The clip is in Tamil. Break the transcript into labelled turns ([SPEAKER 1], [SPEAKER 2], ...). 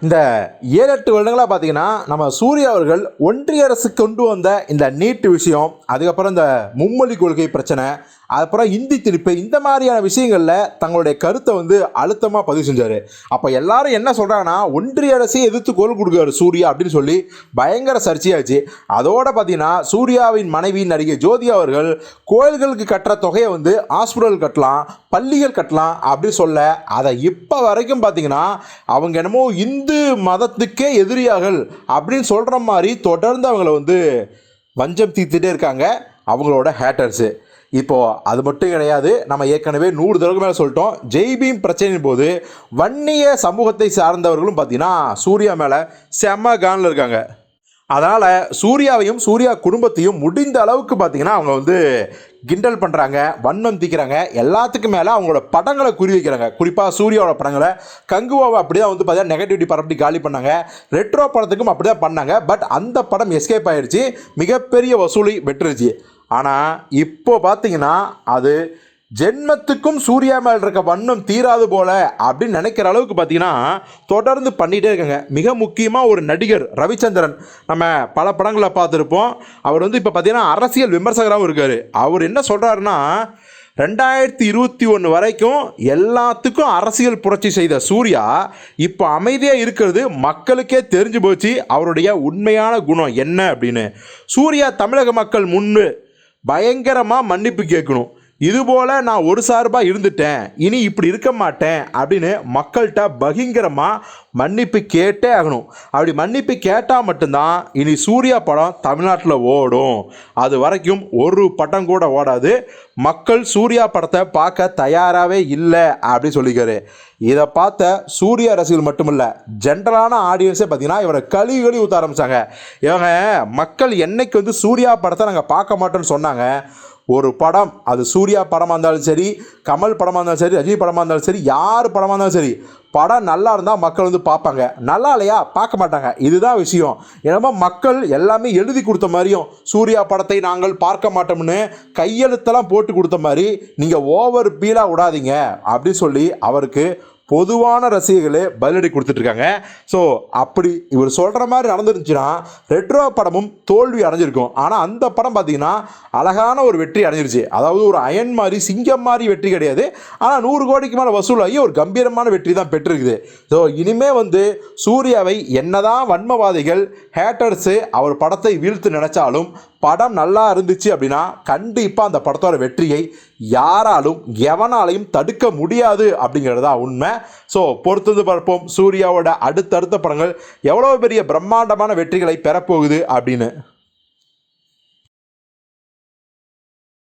[SPEAKER 1] இந்த 7-8 வருடங்களாக பார்த்தீங்கன்னா நம்ம சூர்யா அவர்கள் ஒன்றிய அரசு கொண்டு வந்த இந்த நீட் விஷயம், அதுக்கப்புறம் இந்த மும்மொழி கொள்கை பிரச்சனை, அதுக்கப்புறம் இந்தி திணிப்பு, இந்த மாதிரியான விஷயங்களில் தங்களுடைய கருத்தை அழுத்தமாக பதிவு செஞ்சார். அப்போ எல்லாரும் என்ன சொல்கிறாங்கன்னா, ஒன்றிய அரசை எதிர்த்து குரல் கொடுக்குறாரு சூர்யா அப்படின்னு சொல்லி பயங்கர சர்ச்சையாச்சு. அதோட பார்த்தீங்கன்னா சூர்யாவின் மனைவி நடிகை ஜோதிகா அவர்கள் கோயில்களுக்கு கட்டுற தொகையை ஹாஸ்பிட்டல் கட்டலாம், பள்ளிகள் கட்டலாம் அப்படி சொல்ல, அதை இப்போ வரைக்கும் பார்த்தீங்கன்னா அவங்க என்னமோ இந்து மதத்துக்கே எதிரியார்கள் அப்படின்னு சொல்கிற மாதிரி தொடர்ந்து அவங்கள வஞ்சம் தீர்த்துட்டே இருக்காங்க அவங்களோட ஹேட்டர்ஸு. இப்போது அது மட்டும் கிடையாது, நம்ம ஏற்கனவே 100 தடவைக்கு மேலே சொல்லிட்டோம். ஜெய்பீம் பிரச்சனையின் போது வன்னிய சமூகத்தை சார்ந்தவர்களும் பார்த்தீங்கன்னா சூர்யா மேலே செம்ம கானில் இருக்காங்க. அதனால் சூர்யாவையும் சூர்யா குடும்பத்தையும் முடிந்த அளவுக்கு பார்த்தீங்கன்னா அவங்க கிண்டல் பண்ணுறாங்க, வன்மம் தீக்கிறாங்க. எல்லாத்துக்கும் மேலே அவங்களோட படங்களை குறி வைக்கிறாங்க. குறிப்பாக சூர்யாவோட படங்களை கங்குவாவை அப்படி தான் பார்த்தீங்கன்னா நெகட்டிவிட்டி பரப்பி காலி பண்ணாங்க. ரெட்ரோ படத்துக்கும் அப்படி தான் பண்ணாங்க. பட் அந்த படம் எஸ்கேப் ஆகிடுச்சு, மிகப்பெரிய வசூலை பெற்றுருச்சு. ஆனால் இப்போ பார்த்தீங்கன்னா அது ஜென்மத்துக்கும் சூர்யா மேல் இருக்க வண்ணம் தீராது போல அப்படின்னு நினைக்கிற அளவுக்கு பார்த்தீங்கன்னா தொடர்ந்து பண்ணிகிட்டே இருக்காங்க. மிக முக்கியமாக ஒரு நடிகர் ரவிச்சந்திரன், நம்ம பல படங்களை பார்த்துருப்போம். அவர் இப்போ பார்த்தீங்கன்னா அரசியல் விமர்சகராகவும் இருக்கார். அவர் என்ன சொல்கிறாருன்னா, 2021 வரைக்கும் எல்லாத்துக்கும் அரசியல் புரட்சி செய்த சூர்யா இப்போ அமைதியாக இருக்கிறது மக்களுக்கே தெரிஞ்சு போச்சு அவருடைய உண்மையான குணம் என்ன அப்படின்னு. சூர்யா தமிழக மக்கள் முன்பு பயங்கரமாக மன்னிப்பு கேட்கணும். இதுபோல் நான் ஒரு சார்பாக இருந்துட்டேன், இனி இப்படி இருக்க மாட்டேன் அப்படின்னு மக்கள்கிட்ட பகிங்கரமாக மன்னிப்பு கேட்டே ஆகணும். அப்படி மன்னிப்பு கேட்டால் மட்டும்தான் இனி சூர்யா படம் தமிழ்நாட்டில் ஓடும். அது வரைக்கும் ஒரு படம் கூட ஓடாது. மக்கள் சூர்யா படத்தை பார்க்க தயாராகவே இல்லை அப்படின்னு சொல்லிக்காரு. இதை பார்த்த சூர்யா ரசிகர்கள் மட்டுமில்ல, ஜென்ரலான ஆடியன்ஸே பார்த்தீங்கன்னா இவரை கழுவி ஊற்ற ஆரம்பித்தாங்க. இவங்க மக்கள் என்னைக்கு சூர்யா படத்தை நாங்கள் பார்க்க மாட்டோன்னு சொன்னாங்க. ஒரு படம், அது சூர்யா படமாக இருந்தாலும் சரி, கமல் படமாக இருந்தாலும் சரி, ரஜினி படமாக இருந்தாலும் சரி, யார் படமாக இருந்தாலும் சரி, படம் நல்லா இருந்தால் மக்கள் பார்ப்பாங்க, நல்லா இல்லையா பார்க்க மாட்டாங்க. இதுதான் விஷயம். ஏன்னா மக்கள் எல்லாமே எழுதி கொடுத்த மாதிரியும் சூர்யா படத்தை நாங்கள் பார்க்க மாட்டோம்னு கையெழுத்தெல்லாம் போட்டு கொடுத்த மாதிரி நீங்கள் ஓவர் பீலாக விடாதீங்க அப்படின்னு சொல்லி அவருக்கு பொதுவான ரசிகர்களே பதிலடி கொடுத்துட்ருக்காங்க. ஸோ அப்படி இவர் சொல்கிற மாதிரி நடந்துருந்துச்சுன்னா ரெட்ரோ படமும் தோல்வி அடைஞ்சிருக்கும். ஆனால் அந்த படம் பார்த்திங்கன்னா அழகான ஒரு வெற்றி அடைஞ்சிருச்சு. அதாவது ஒரு அயன் மாதிரி சிங்கம் மாதிரி வெற்றி கிடையாது, ஆனால் 100 கோடிக்கு மேலே வசூலாகி ஒரு கம்பீரமான வெற்றி தான் பெற்றிருக்குது. ஸோ இனிமேல் சூர்யாவை என்னதான் வன்மவாதிகள் ஹேட்டர்ஸு அவர் படத்தை வீழ்த்து நினச்சாலும் படம் நல்லா இருந்துச்சு அப்படின்னா கண்டிப்பாக அந்த படத்தோட வெற்றியை யாராலும் எவனாலையும் தடுக்க முடியாது அப்படிங்கிறது தான் உண்மை. ஸோ பொறுத்து பார்ப்போம் சூர்யாவோட அடுத்தடுத்த படங்கள் எவ்வளோ பெரிய பிரம்மாண்டமான வெற்றிகளை பெறப்போகுது அப்படின்னு.